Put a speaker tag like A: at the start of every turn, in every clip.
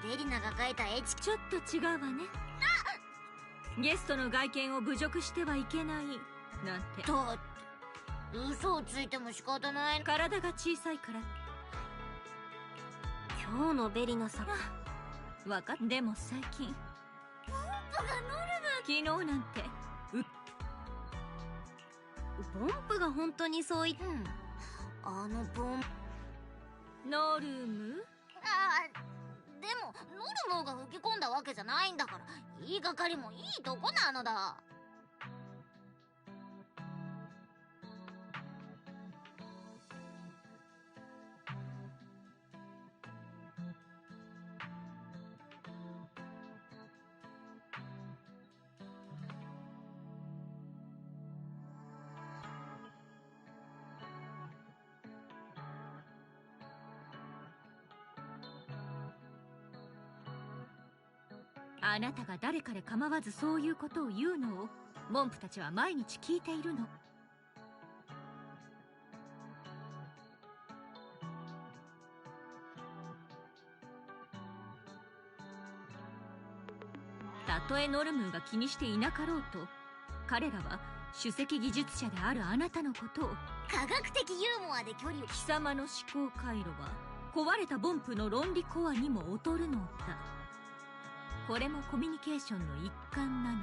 A: ベリナが書いた絵
B: ちょっと違うわね。ゲストの外見を侮辱してはいけないなんて。
A: だって嘘をついても仕方ない。
B: 体が小さいから。
A: 今日のベリナさん
B: わかっ。でも最近
A: ポンプがノルマ。
B: 昨日なんて
A: ポンプが本当にそう言ってあのポン
B: ノルム。
A: でもノルモが吹き込んだわけじゃないんだから、言いがかりもいいとこなのだ。
B: あなたが誰かで構わずそういうことを言うのをモンプたちは毎日聞いているの。たとえノルムーが気にしていなかろうと、彼らは首席技術者であるあなたのことを。
A: 科学的ユーモアで距離を。
B: 貴様の思考回路は壊れたボンプの論理コアにも劣るのだ。これもコミュニケーションの一環なのね。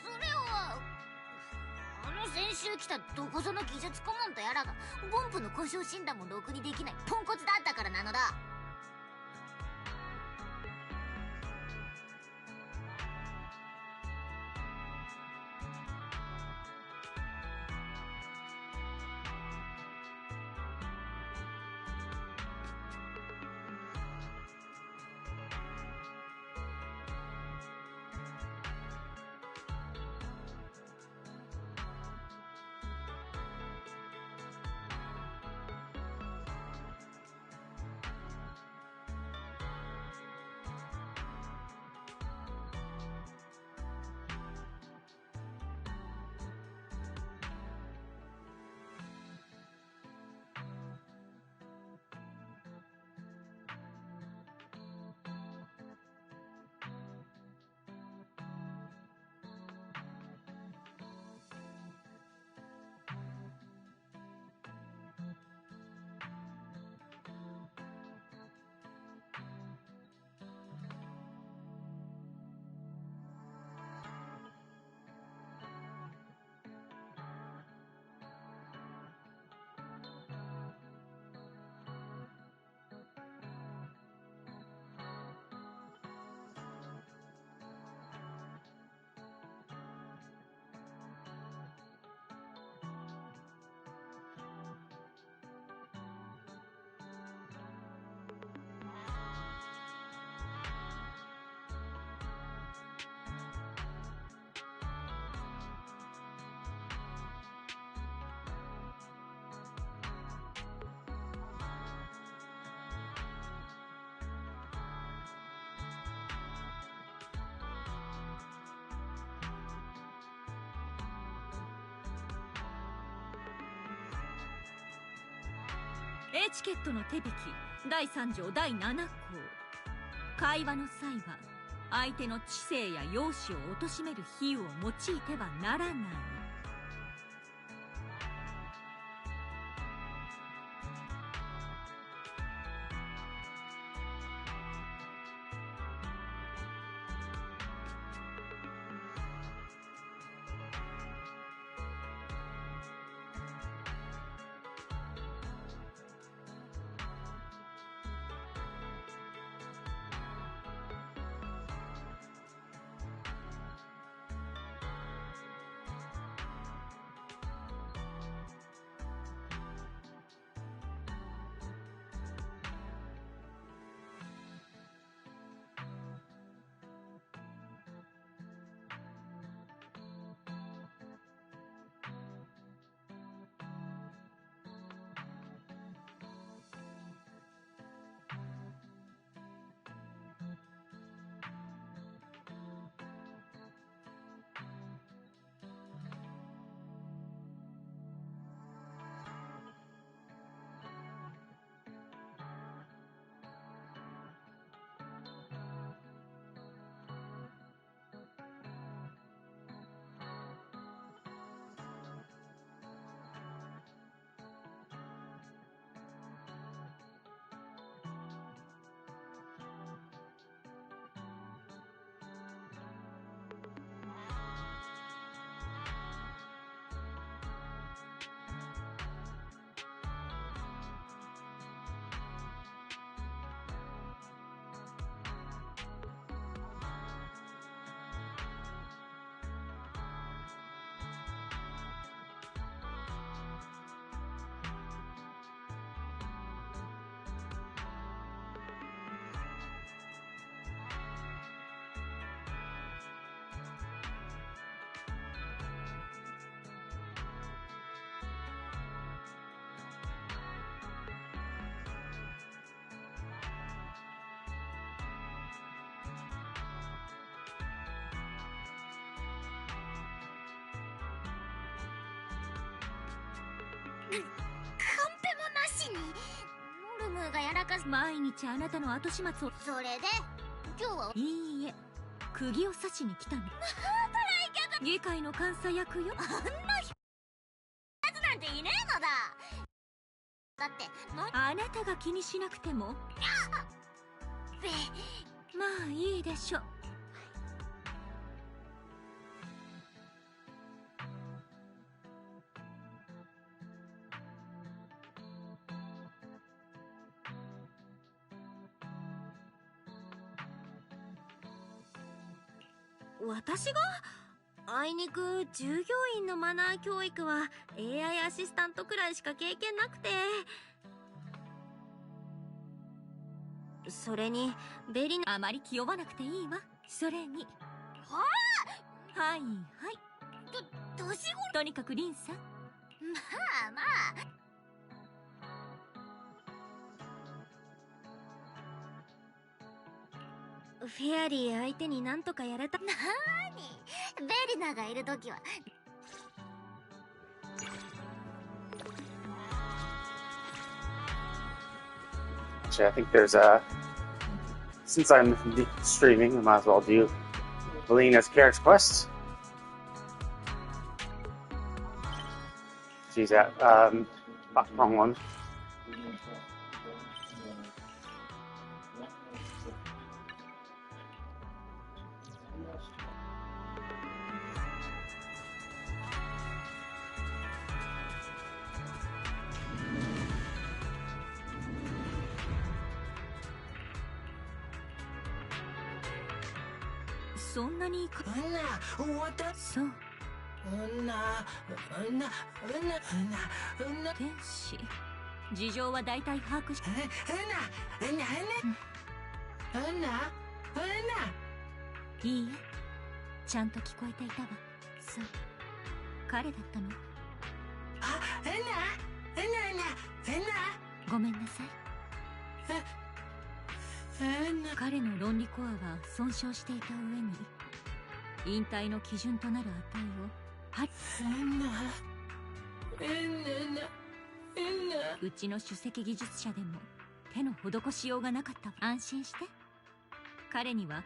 A: それは先週来たどこぞの技術顧問とやらがボンプの故障診断もろくにできないポンコツだったからなのだ。
B: エチケットの手引き第3条第7項。会話の際は相手の知性や容姿を貶める比喩を用いてはならない。
A: カンペもなしにノルムーがやらかす。
B: 毎日あなたの後始末を。
A: それで今日は。
B: いいえ、釘を刺しに来たの。議会の監査役よ。
A: あんなやつなんていねえのだ。だって
B: あなたが気にしなくても。まあいいでしょ。
C: 私があいにく従業員のマナー教育は AI アシスタントくらいしか経験なくて、それにベリナ。
B: あまり気負わなくていいわ。それに。はいはい。
A: 年頃。
B: とにかくリンさん。
A: まあまあ。
C: フェアリー相手になんとかやれた。
A: なーに、ベリナがいるときは。
D: Actually, I think there's since I'm streaming, I might as well do Melina's character quest. She's at, wrong one.
B: So そんなにそう天使事情は大体把握しいいえちゃんと聞こえていたわそう彼だったのごめんなさい彼の論理コアは損傷していた上に引退の基準となる値をうちの首席技術者でも手の施しようがなかった安心して彼には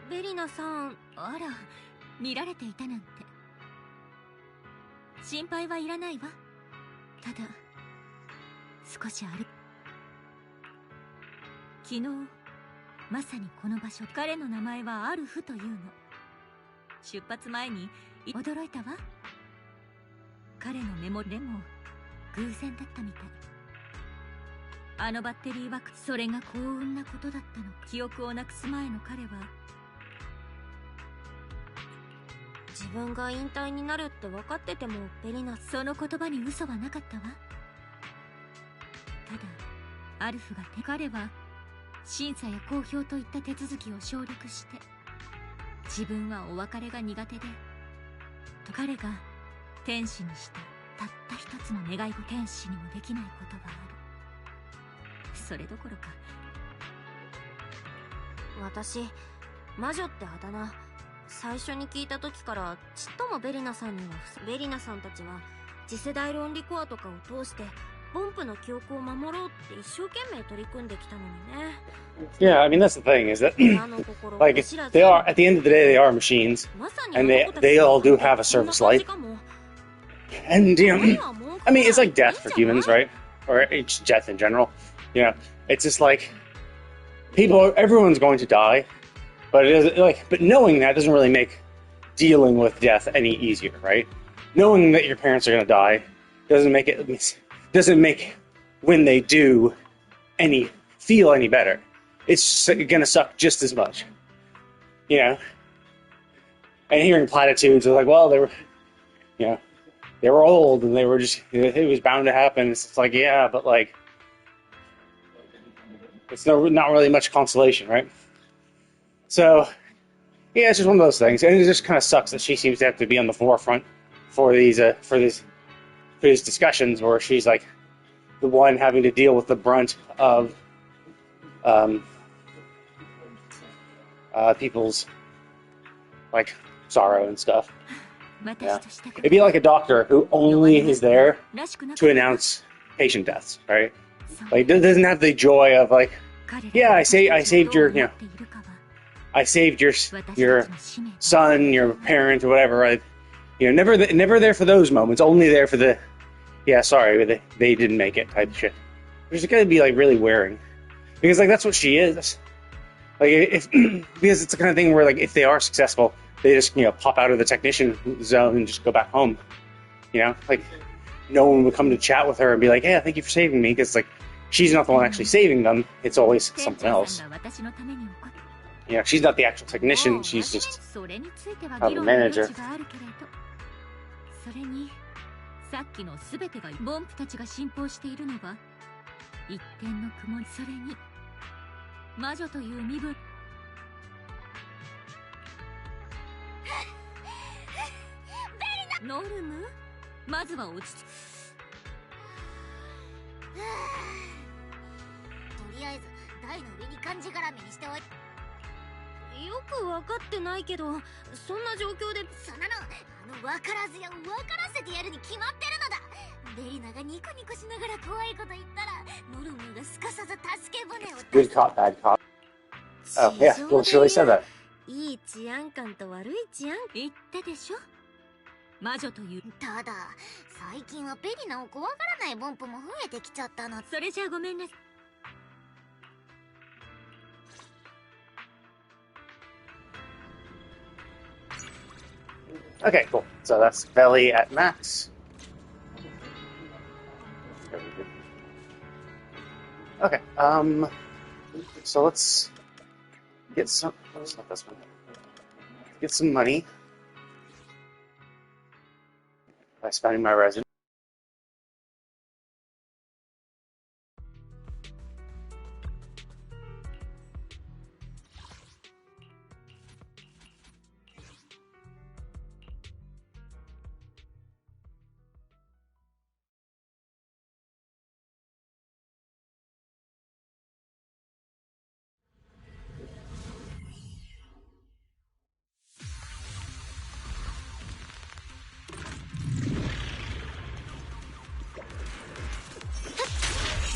C: ベリナさん
B: あら見られていたなんて心配はいらないわただ少し昨日まさにこの場所彼の名前はアルフというの出発前に驚いたわ彼のメモでも偶然だったみたいあのバッテリーはそれが幸運なことだったの記憶をなくす前の彼は
C: 自分が引退になるって分かっててもベリナ
B: その言葉に嘘はなかったわただアルフが彼は審査や公表といった手続きを省略して自分はお別れが苦手でと彼が天使にしたたった一つの願いを天使にもできないことがあるそれどころか
C: 私魔女ってあだ名最初に聞いた時からちっともベリナさんにはベリナさんたちは次世代論理コアとかを通してボンプの記憶を守ろうって一生懸命取り組んできたのにね
D: Yeah, I mean that's the thing is that like they are at the end of the day they are machines and they all do have a service life and you know I mean it's like death for humans right or it's death in general you know it's just like everyone's going to die but it is like but knowing that doesn't really make dealing with death any easier right knowing that your parents are going to die doesn't make when they do feel any better it's gonna suck just as much, you know. And hearing platitudes of like, well, they were old and they were just, it was bound to happen. It's like, yeah, but like, it's not really much consolation, right? So, Yeah, it's just one of those things, and it just kind of sucks that she seems to have to be on the forefront for these discussions, where she's like the one having to deal with the brunt of people's like sorrow and stuff. Yeah. It'd be like a doctor who only is there to announce patient deaths, right? Like, doesn't have the joy of like, yeah, I saved your, you know, I saved your son, your parent, or whatever. Right? You know, never there for those moments. Only there for the, yeah, sorry, they didn't make it type shit. Which is gonna be like really wearing, because like that's what she is. Like if because it's the kind of thing where like if they are successful, they just, you know, pop out of the technician zone and just go back home. You know, like no one would come to chat with her and be like, "Yeah, thank you for saving me," because like she's not the one actually saving them. It's always something else. You know, she's not the actual technician. She's just the manager.
B: それにさっきのすべてがボンプたちが信奉しているのは一点の曇り。それに魔女という身分。ノルム、まずは落ち着く。
A: とりあえず台の上に漢字絡みにしておいて。
C: よくわかってないけど、そんな状況で。
A: そんなの分からずや分からせてやるに決まってるのだ。ベリナがニコニコしながら怖いこと言ったらノルムがすかさず助け舟を。
D: Good cop, bad cop. Oh yeah, well, she really said that.
C: いい治安官と悪い治安。
B: 言ったでしょ。魔女という。
A: ただ最近はベリナを怖がらないボンプも増えてきちゃったの。
B: それじゃあごめんなさい。
D: Okay, cool. So that's Veli at max. Okay, so let's get some. It's not this one. Get some money by spending my resin.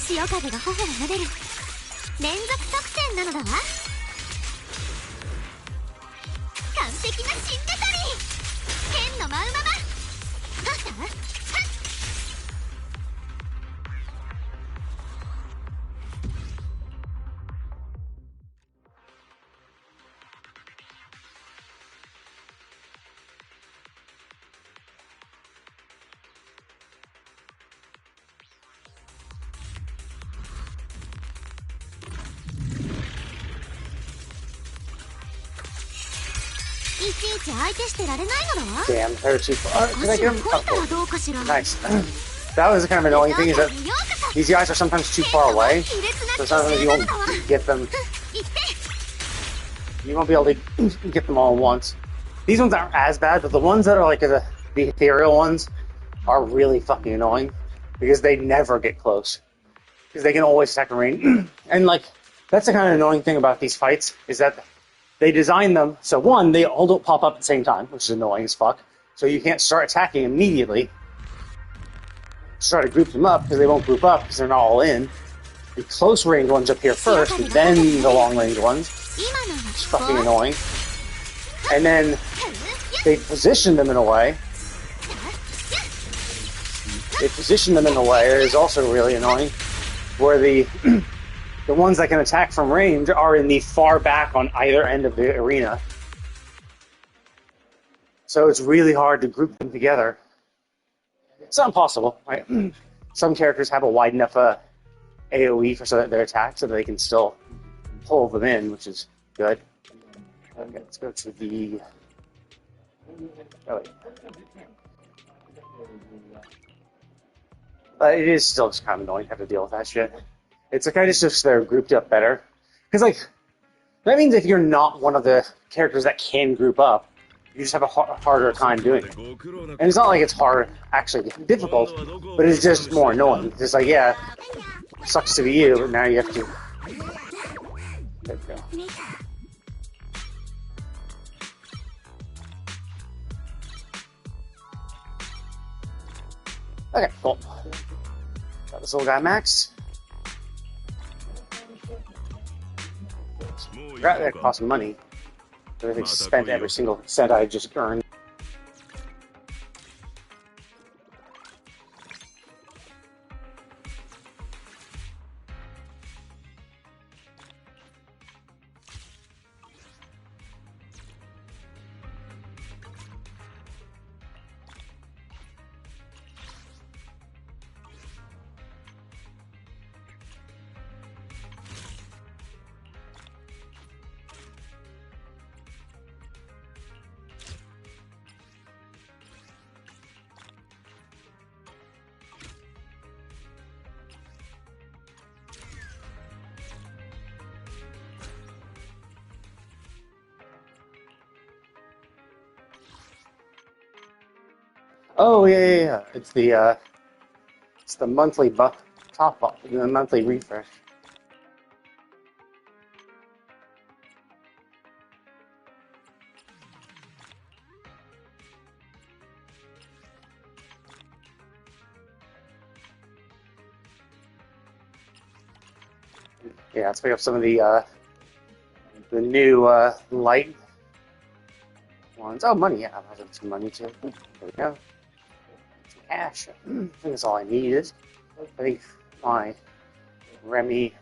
A: 潮風が頬を撫でる連続得点なのだわ。完璧なシンメトリー剣の舞うまま。いちいち相手してられないのだわ。
D: Damn, they're too far. Can I get them?
A: こいたらどうかしら。
D: Nice. That was kind of annoying thing, is that these guys are sometimes too far away, so sometimes you won't get them. You won't be able to get them all at once. These ones aren't as bad, but the ones that are like the ethereal ones are really fucking annoying because they never get close because they can always attack in range. And like that's the kind of annoying thing about these fights is that they design them so one, they all don't pop up at the same time, which is annoying as fuck. So you can't start attacking immediately. Try to group them up because they won't group up because they're not all in. The close range ones appear first, and then the long range ones. It's fucking annoying. And then they position them in a way. They position them in a way that is also really annoying, where the ones that can attack from range are in the far back on either end of the arena. So it's really hard to group them together. It's not impossible, right? Some characters have a wide enough AoE for their attack so that they can still pull them in, which is good. Okay, let's go to the... Oh, wait. But it is still just kind of annoying to have to deal with that shit. It's like I just they're grouped up better. Because, like, That means if you're not one of the characters that can group up, you just have a harder time doing it. And it's not like it's hard, actually difficult, but it's just more annoying. It's just like, yeah, sucks to be you, but now you have to. There we go. Okay, cool. Got this little guy maxed. That cost money. I spent every single cent I just earned. Oh yeah. It's the monthly top up, the monthly refresh. Yeah, let's pick up some of the new light ones. Oh, money. Yeah, I'll have some money too. There we go. Cash. I think that's all I needed. I think my Remy.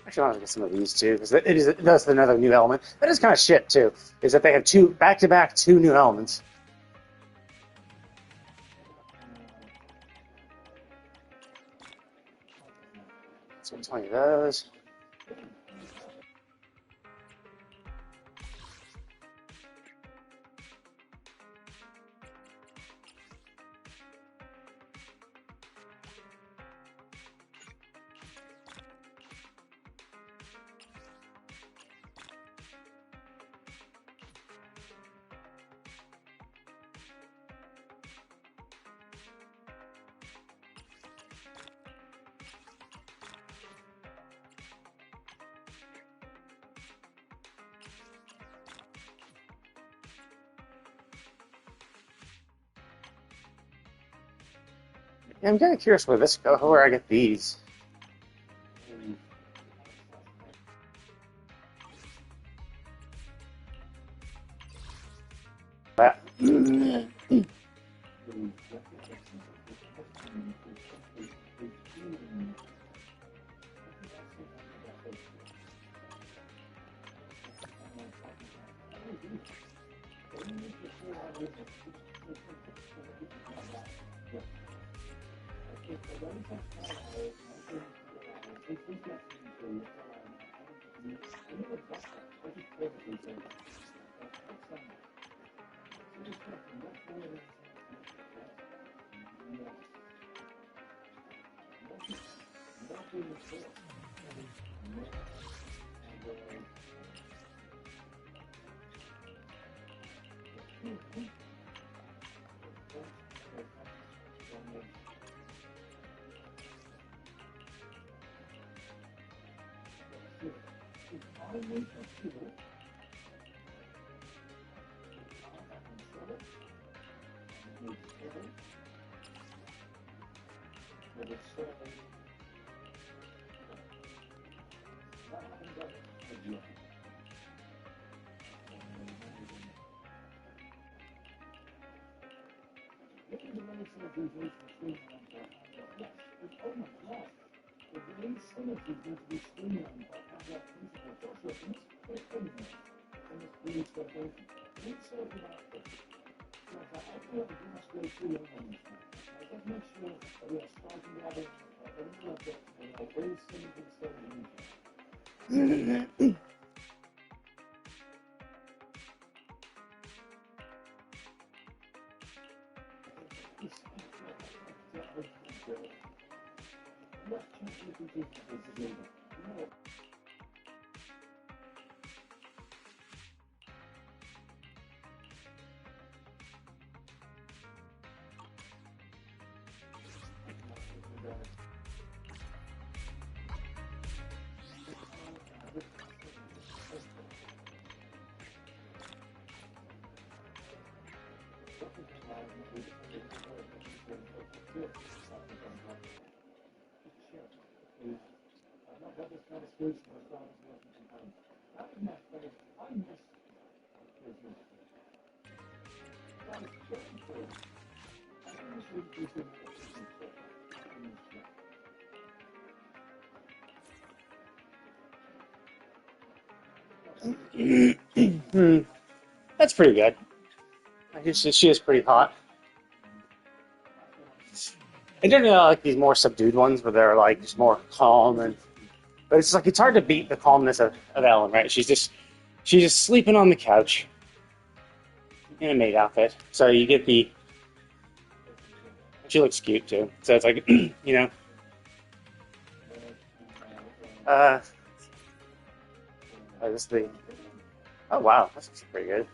D: Actually, I'll get some of these too because that's another new element. That is kind of shit too. Is that they have two back-to-back two new elements. So 20 of those. Yeah, I'm kind of curious where this go. Where I get these. That. That's pretty good. She is pretty hot. I don't know, like these more subdued ones where they're like just more calm, but it's like it's hard to beat the calmness of Ellen, right? She's just sleeping on the couch in a maid outfit, so you get the. She looks cute too, so it's like you know. Oh wow, that's pretty good.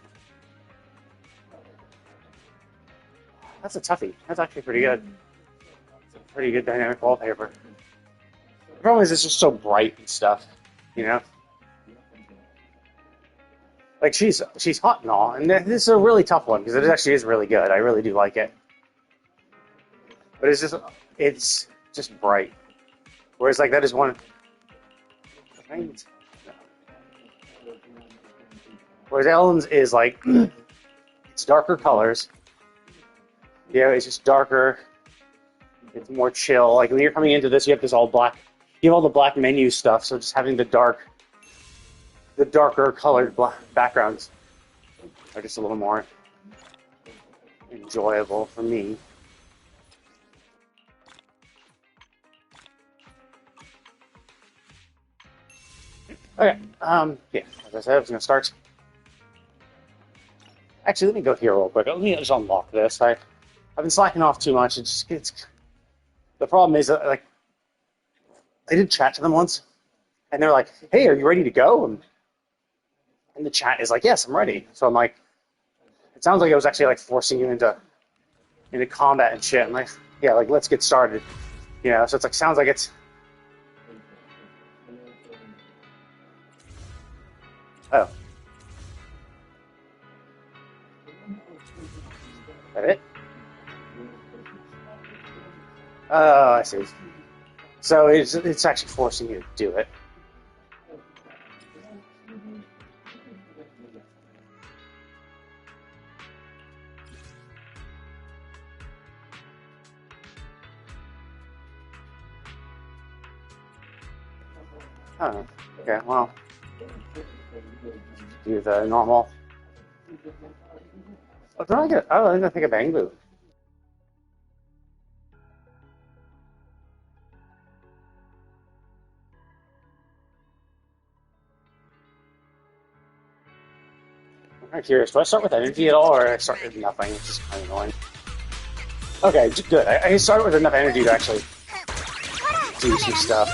D: That's a toughie. That's actually pretty good. It's a pretty good dynamic wallpaper. The problem is it's just so bright and stuff, you know? Like, she's hot and all, and this is a really tough one, because it actually is really good. I really do like it. But it's just bright. Whereas, like, that is one... Whereas Ellen's is, like, it's darker colors. Yeah, it's just darker. It's more chill. Like when you're coming into this, you have this all black. You have all the black menu stuff. So just having the darker colored backgrounds are just a little more enjoyable for me. Okay. Yeah. As I said, I was gonna start. Actually, let me go here real quick. Let me just unlock this. I've been slacking off too much. The problem is that, like, I did chat to them once, and they're like, "Hey, are you ready to go?" And the chat is like, "Yes, I'm ready." So I'm like, it sounds like I was actually like forcing you into combat and shit. I'm like, "Yeah, like let's get started." You know, so it's like sounds like it's. Oh. Is that it? Oh, I see. So it's actually forcing you to do it. Oh, okay, well. Do the normal. Oh, did I get? Oh, I'm gonna take a bang boo. I'm curious, do I start with energy at all, or I start with nothing? It's just kind of annoying. Okay, good. I started with enough energy to actually do some stuff.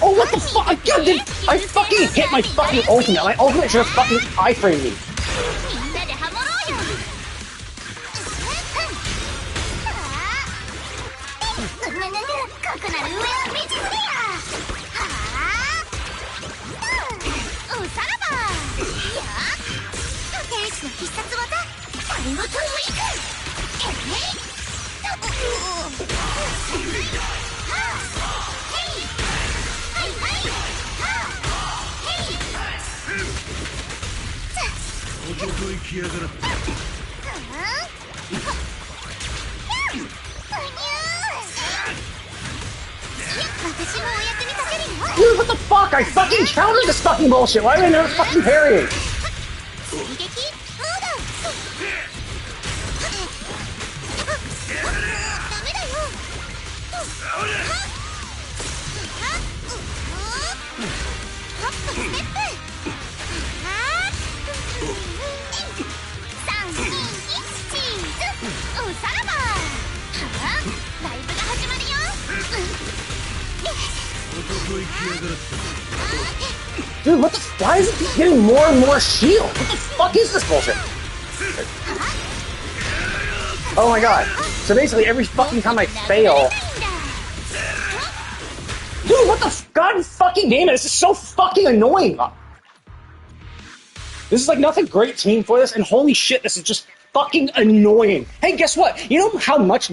D: Oh, what the fuck? I fucking hit my fucking ultimate. My ultimate should have fucking iframed me. Dude, what the fuck? I fucking countered this fucking bullshit. Why did I never fucking parry it? Dude, what the why is it keep getting more and more shield? What the fuck is this bullshit? Oh my god. So basically every fucking time I fail... Dude, what the god fucking damn it, this is so fucking annoying. This is like nothing great team for this, and holy shit, this is just fucking annoying. Hey, guess what? You know how much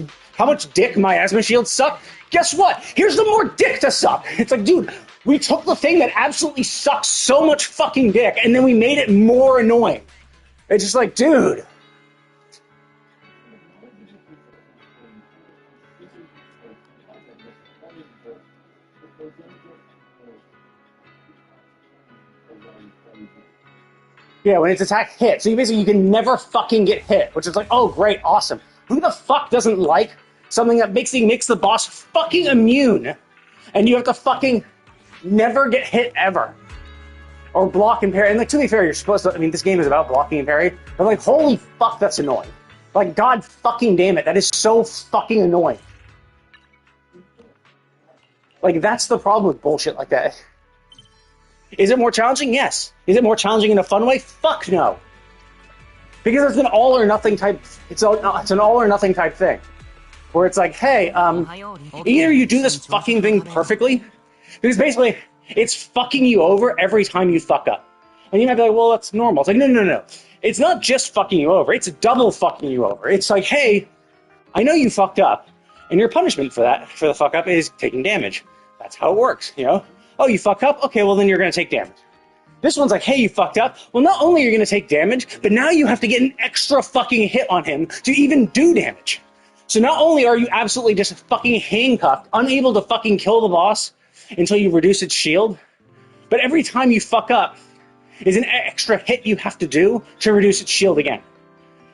D: dick miasma shields suck? Guess what? Here's the more dick to suck. It's like, dude, we took the thing that absolutely sucks so much fucking dick, and then we made it more annoying. It's just like, dude. Yeah, when its attack hits. So you can never fucking get hit, which is like, oh, great, awesome. Who the fuck doesn't like something that makes the boss fucking immune, and you have to fucking never get hit ever? Or block and parry. And like, to be fair, you're supposed to, I mean, this game is about blocking and parry, but like, holy fuck, that's annoying. Like, god fucking damn it, that is so fucking annoying. Like, that's the problem with bullshit like that. Is it more challenging? Yes. Is it more challenging in a fun way? Fuck no. Because it's an all or nothing type. It's an all or nothing type thing, where it's like, hey, either you do this fucking thing perfectly, because basically it's fucking you over every time you fuck up, and you might be like, well, that's normal. It's like, no. It's not just fucking you over. It's double fucking you over. It's like, hey, I know you fucked up, and your punishment for the fuck up is taking damage. That's how it works, you know. Oh, you fuck up? Okay, well then you're going to take damage. This one's like, hey, you fucked up. Well, not only are you going to take damage, but now you have to get an extra fucking hit on him to even do damage. So not only are you absolutely just fucking handcuffed, unable to fucking kill the boss until you reduce its shield, but every time you fuck up is an extra hit you have to do to reduce its shield again.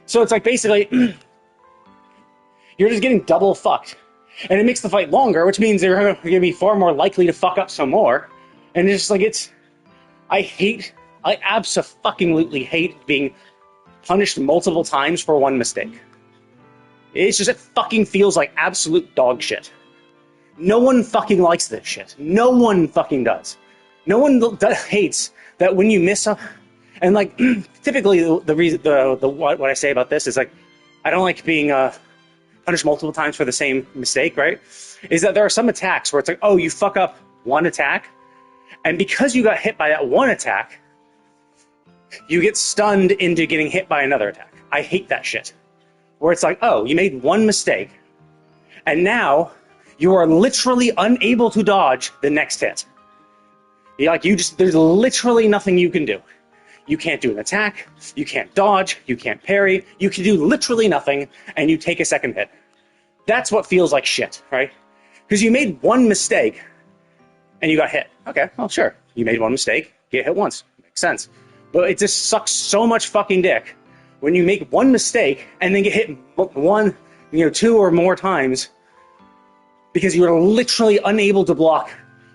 D: So it's like basically, you're just getting double fucked. And it makes the fight longer, which means they're going to be far more likely to fuck up some more. And it's just like, I abso-fucking-lutely hate being punished multiple times for one mistake. It's just, it fucking feels like absolute dog shit. No one fucking likes this shit. No one fucking does. No one hates that when you miss a... And like, typically what I say about this is like, I don't like being punished multiple times for the same mistake, right? Is that there are some attacks where it's like, oh, you fuck up one attack, and because you got hit by that one attack, you get stunned into getting hit by another attack. I hate that shit. Where it's like, oh, you made one mistake, and now you are literally unable to dodge the next hit. There's literally nothing you can do. You can't do an attack, you can't dodge, you can't parry, you can do literally nothing, and you take a second hit. That's what feels like shit, right? Because you made one mistake, and you got hit. Okay, well, sure. You made one mistake, get hit once. Makes sense. But it just sucks so much fucking dick when you make one mistake, and then get hit two or more times, because you are literally unable to block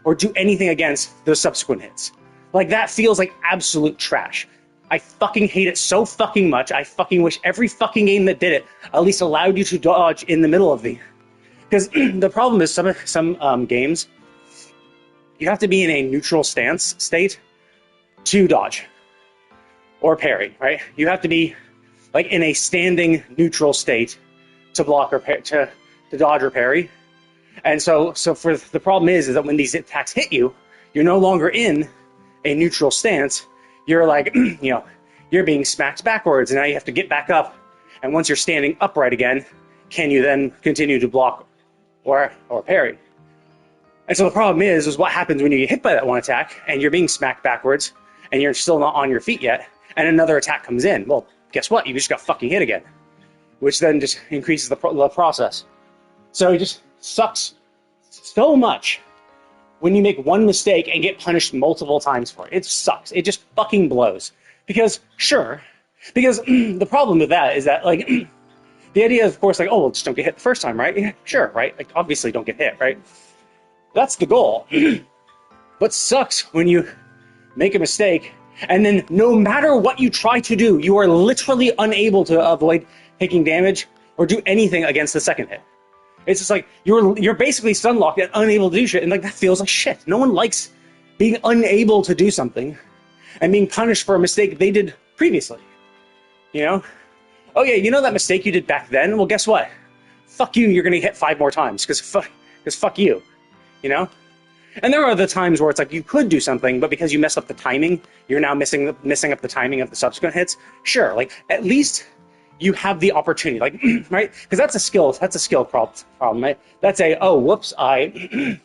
D: or do anything against those subsequent hits. Like, that feels like absolute trash. I fucking hate it so fucking much. I fucking wish every fucking game that did it at least allowed you to dodge in the middle of the... Because the problem is some games, you have to be in a neutral stance state to dodge. Or parry, right? You have to be like in a standing neutral state to block or to dodge or parry. And so for the problem is that when these attacks hit you, you're no longer in a neutral stance. You're like, you're being smacked backwards, and now you have to get back up. And once you're standing upright again, can you then continue to block or parry? And so the problem is what happens when you get hit by that one attack, and you're being smacked backwards, and you're still not on your feet yet, and another attack comes in. Well, guess what? You just got fucking hit again, which then just increases the process. So it just sucks so much when you make one mistake and get punished multiple times for it. It sucks. It just fucking blows. Because the problem with that is that, like, The idea, of course, like, oh, well, just don't get hit the first time, right? Yeah, sure, right? Like, obviously don't get hit, right? That's the goal. What sucks when you make a mistake, and then no matter what you try to do, you are literally unable to avoid taking damage or do anything against the second hit. It's just like, you're basically stun locked and unable to do shit, and like that feels like shit. No one likes being unable to do something and being punished for a mistake they did previously. You know? Oh yeah, you know that mistake you did back then? Well, guess what? Fuck you, you're gonna hit 5 more times, because fuck you. You know? And there are the times where it's like you could do something, but because you messed up the timing, you're now missing up the timing of the subsequent hits. Sure, like at least you have the opportunity, like right? Because that's a skill problem, right? That's a, oh whoops, I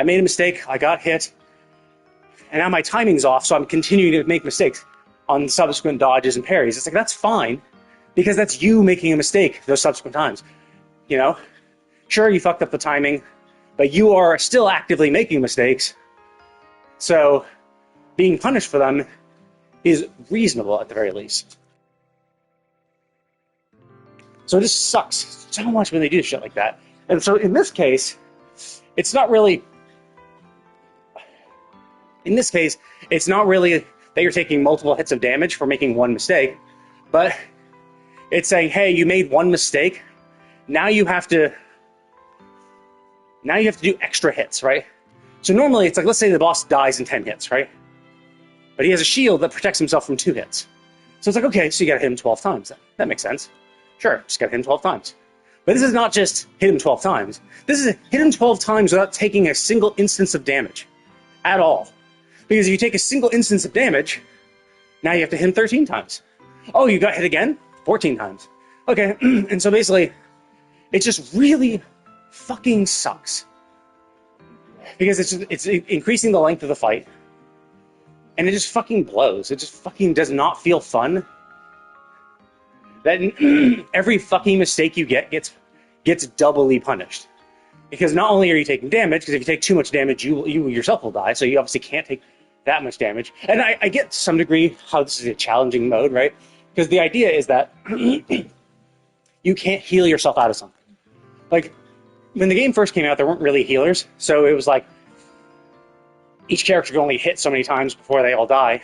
D: made a mistake, I got hit, and now my timing's off, so I'm continuing to make mistakes on subsequent dodges and parries. It's like that's fine, because that's you making a mistake those subsequent times. You know? Sure, you fucked up the timing, but you are still actively making mistakes, so being punished for them is reasonable at the very least. So it just sucks so much when they do shit like that. And so in this case, it's not really that you're taking multiple hits of damage for making one mistake, but it's saying, hey, you made one mistake, now you have to do extra hits, right? So normally it's like, let's say the boss dies in 10 hits, right? But he has a shield that protects himself from 2 hits. So it's like, okay, so you gotta hit him 12 times then. That makes sense. Sure, just gotta hit him 12 times. But this is not just hit him 12 times. This is hit him 12 times without taking a single instance of damage. At all. Because if you take a single instance of damage, now you have to hit him 13 times. Oh, you got hit again? 14 times. Okay, and so basically, it just really fucking sucks. Because it's increasing the length of the fight, and it just fucking blows. It just fucking does not feel fun. That every fucking mistake you get gets doubly punished. Because not only are you taking damage, because if you take too much damage, you yourself will die, so you obviously can't take that much damage. And I get to some degree how this is a challenging mode, right? Because the idea is that you can't heal yourself out of something. Like, when the game first came out, there weren't really healers, so it was like each character could only hit so many times before they all die.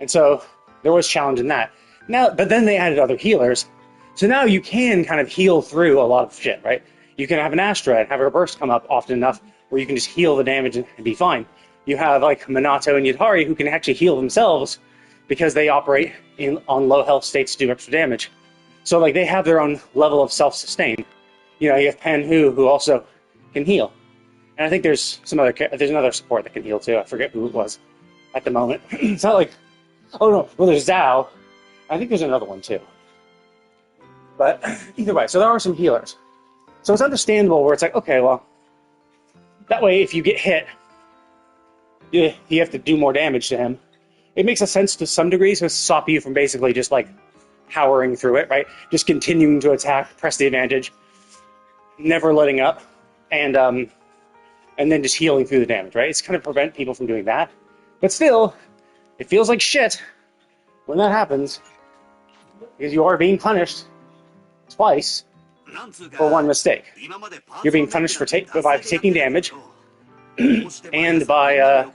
D: And so there was challenge in that. Now, but then they added other healers, so now you can kind of heal through a lot of shit, right? You can have an Astra and have her burst come up often enough where you can just heal the damage and be fine. You have like Minato and Yutari who can actually heal themselves because they operate on low health states to do extra damage. So like they have their own level of self-sustain. You know, you have Panhu who also can heal. And I think there's another support that can heal too. I forget who it was at the moment. It's not like, oh no, well there's Zhao. I think there's another one too. But either way, so there are some healers. So it's understandable where it's like, okay, well, that way if you get hit, you have to do more damage to him. It makes a sense to some degree to stop you from basically just like powering through it, right? Just continuing to attack, press the advantage, never letting up, and then just healing through the damage, right? It's kind of prevent people from doing that. But still, it feels like shit when that happens, because you are being punished twice for one mistake. You're being punished by taking damage, and by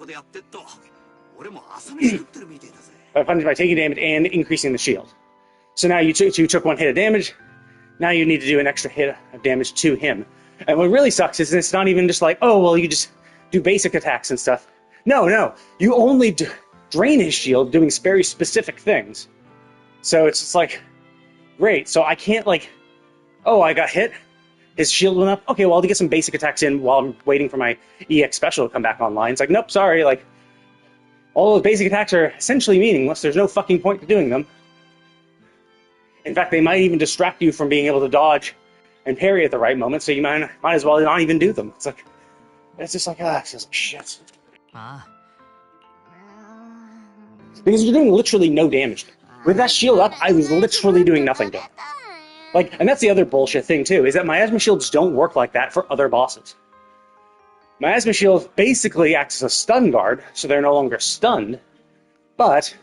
D: taking damage and increasing the shield. So now you took one hit of damage, now you need to do an extra hit of damage to him. And what really sucks is it's not even just like, oh, well, you just do basic attacks and stuff. No, you only drain his shield doing very specific things. So it's just like, great, so I can't like, oh, I got hit, his shield went up, okay, well, I'll get some basic attacks in while I'm waiting for my EX special to come back online. It's like, nope, sorry, like, all those basic attacks are essentially meaningless, there's no fucking point to doing them. In fact, they might even distract you from being able to dodge and parry at the right moment, so you might as well not even do them. It's just like, it feels like shit. Because you're doing literally no damage. With that shield up, I was literally doing nothing to him. Like, and that's the other bullshit thing too, is that miasma shields don't work like that for other bosses. Miasma shields basically acts as a stun guard, so they're no longer stunned, but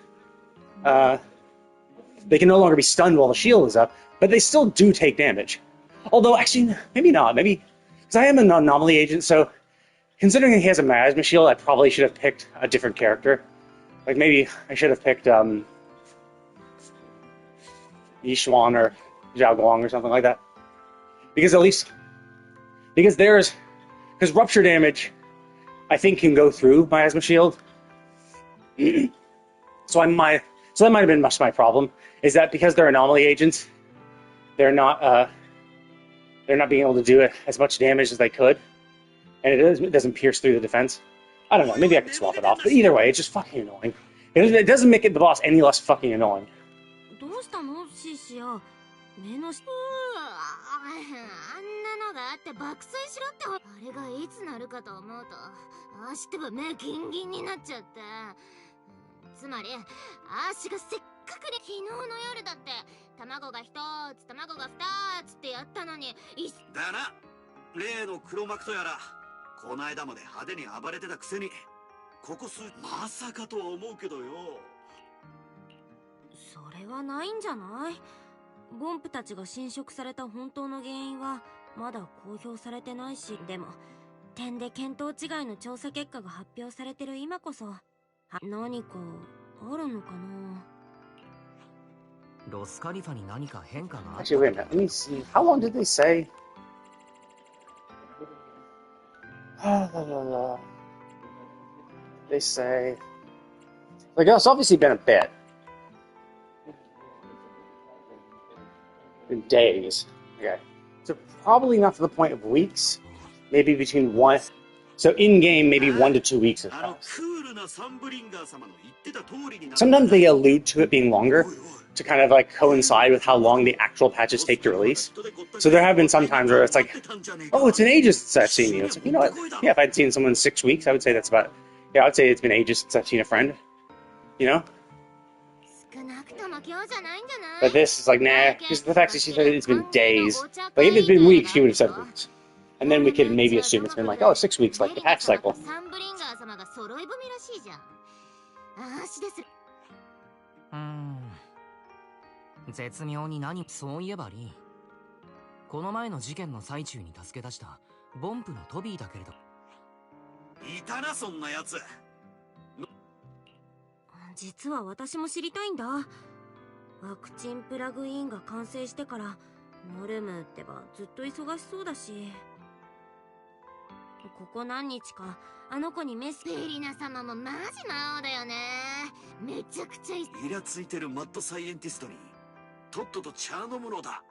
D: they can no longer be stunned while the shield is up, but they still do take damage. Although, actually, maybe not. Maybe, because I am an anomaly agent, so considering he has a miasma shield, I probably should have picked a different character. Like, maybe I should have picked, Yishuan or Zhao Guang or something like that. Because at least, because rupture damage, I think, can go through miasma shield. So that might have been much my problem, is that because they're anomaly agents, they're not being able to do as much damage as they could, and it doesn't pierce through the defense. I don't know, maybe I could swap it off, but either way, it's just fucking annoying. It doesn't make the boss any less fucking annoying.
A: あんなのがあって爆睡しろってあれがいつなるかと思うとあしてば目ギンギンになっちゃって、つまり足がせっかくに昨日の夜だって卵が1つ卵が2つってやったのに
E: だな、例の黒幕とやらこの間まで派手に暴れてたくせにここ数まさかとは思うけどよ。
C: それはないんじゃない？ボンプたちが侵食された本当の原因はまだ公表されてないし、でも点で見当違いの調査結果が発表されてる今こそ何かあるのかな。
F: ロスカリファに何か変化があった。
D: Actually, wait a minute. Let me see. How long did they say? They say, like, it's obviously been a bit. In days. Okay. So probably not to the point of weeks. Maybe between one. So in game, maybe 1 to 2 weeks has passed. Sometimes they allude to it being longer to kind of like coincide with how long the actual patches take to release. So there have been some times where it's like, oh, it's been ages since I've seen you. It's like, you know what? Yeah, if I'd seen someone in 6 weeks, I would say that's about. Yeah, I'd say it's been ages since I've seen a friend. You know? But this is like, nah, because the fact that she said it's been days. Like, if it's been weeks, she would have said weeks. And then we could maybe assume it's been like, oh, 6 weeks, like the patch cycle.
F: 絶妙に何、そういえばリン。この前の事件の最中に助け出したボンプのトビーだけれど。
E: いたな、そんなやつ。
C: 実は私も知りたいんだ。ワクチンプラグインが完成してからノルムってばずっと忙しそうだし、ここ何日かあの子にメス。
A: ベリナ様もマジ魔王だよね。めちゃくちゃ
E: イラついてるマッドサイエンティストにとっとと茶飲むのだ。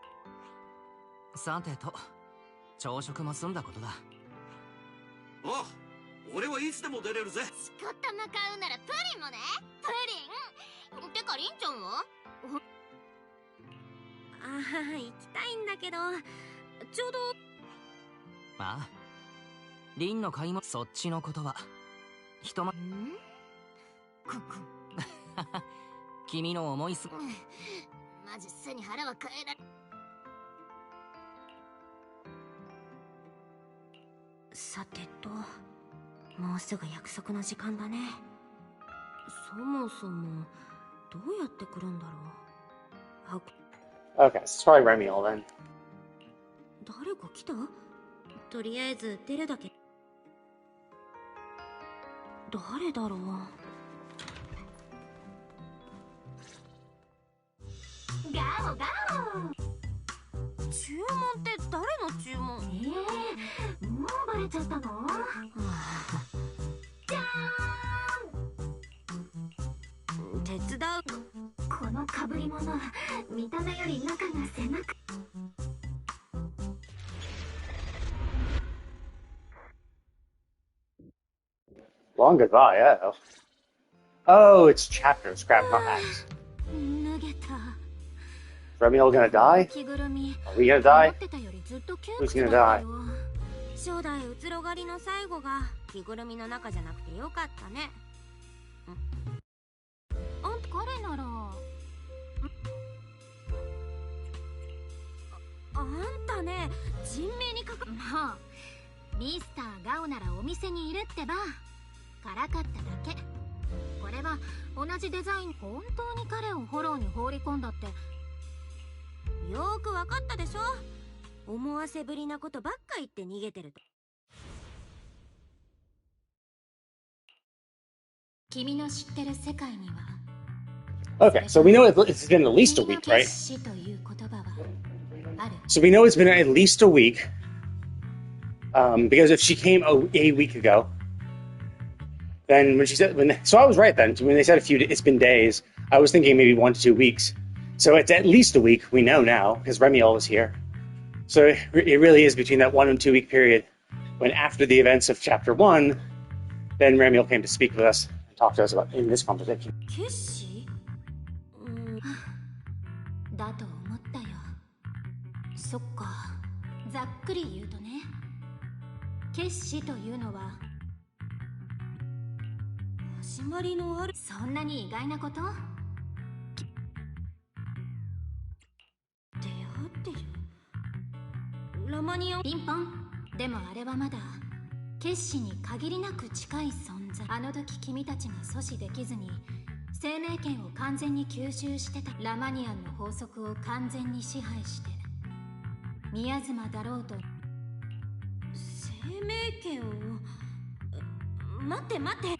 F: さてと、朝食も済んだことだ。
E: あ、俺はいつでも出れるぜ。
A: しこたま買うならプリンもね。プリン。てかリンちゃんは？
C: ああ、行きたいんだけど、ちょうど。
F: まあ、リンの買いもそっちのことは。人ま。君の思いす。
A: マジ背に腹は変えられ。
C: さてと、もうすぐ約束の時間だね。そもそもどうやって来るんだろう。
D: Okay, so it's probably Remiel then.
C: 誰が来た？とりあえず出るだけ。誰だろう。
A: ガオガオ。
C: 注文って誰の注文？
A: もうバレちゃったの？じゃーん。
C: 手伝う。
A: この被り物、見た目より中が狭く。
D: Long goodbye, yeah. Oh, it's chapter scrap, not acts.
A: 脱げた。
D: Remiel gonna die?
A: 着ぐるみ。
D: Are we gonna die?
A: 思ってたよりずっと窮
D: Who's
A: 屈
D: gonna
A: だった
D: die?
A: よ。
C: 初代うつろ狩りの最後が着ぐるみの中じゃなくてよかったね。
A: あんた彼なら。
C: あんたね、人命にかか。
A: もうミスターガオならお店にいるってば。からかっただけ。これは同じデザイン。本当に彼をフォローに放り込んだって。
C: よーくわかったでしょ。思わせぶりなことばっか言って逃げてると。
A: 君の知ってる世界には
D: Okay, so we know it's been at least a week, right? So we know it's been at least a week. Because if she came a week ago, then when she said, so I was right then. When they said it's been days, I was thinking maybe 1 to 2 weeks. So it's at least a week, we know now, because Remiel was here. So it really is between that 1 and 2 week period when after the events of chapter 1, then Remiel came to speak with us and talk to us about in this conversation.
A: だと思ったよ。そっか。ざっくり言うとね。決死というのは始まりのある。そんなに意外なこと？出会ってる？ラマニアン。ピンポン。でもあれはまだ決死に限りなく近い存在。あの時君たちが阻止できずに生命権を完全に吸収してた。ラマニアンの法則を完全に支配して宮妻だろうと。生命権を待って待って。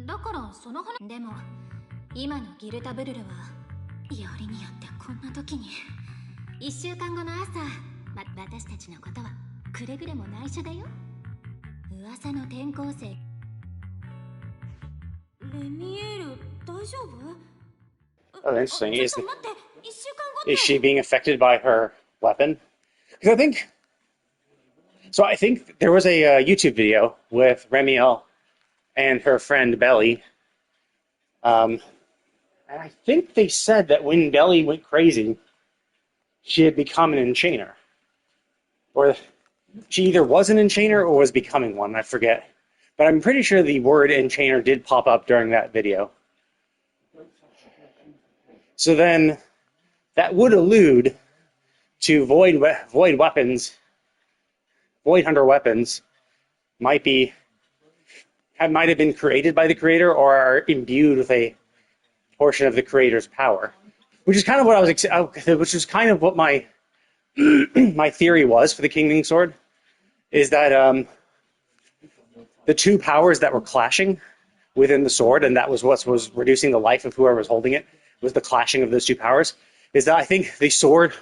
A: だからその話。でも今のギルタブルルはよりによってこんな時に。1週間後の朝、私たちのことはくれぐれも内緒だよ。噂の転校生。レミエール、大丈夫？
D: Oh, interesting. Is she being affected by her weapon? Because I think there was a YouTube video with Remiel and her friend Belly. And I think they said that when Belly went crazy, she had become an enchainer. Or she either was an enchainer or was becoming one, I forget. But I'm pretty sure the word enchainer did pop up during that video. So then, that would allude to void weapons. Void Hunter weapons might have been created by the creator or are imbued with a portion of the creator's power, which is kind of what my my theory was for the Kinging Sword, is that the two powers that were clashing within the sword, and that was what was reducing the life of whoever was holding it, was the clashing of those two powers. Is that I think the sword.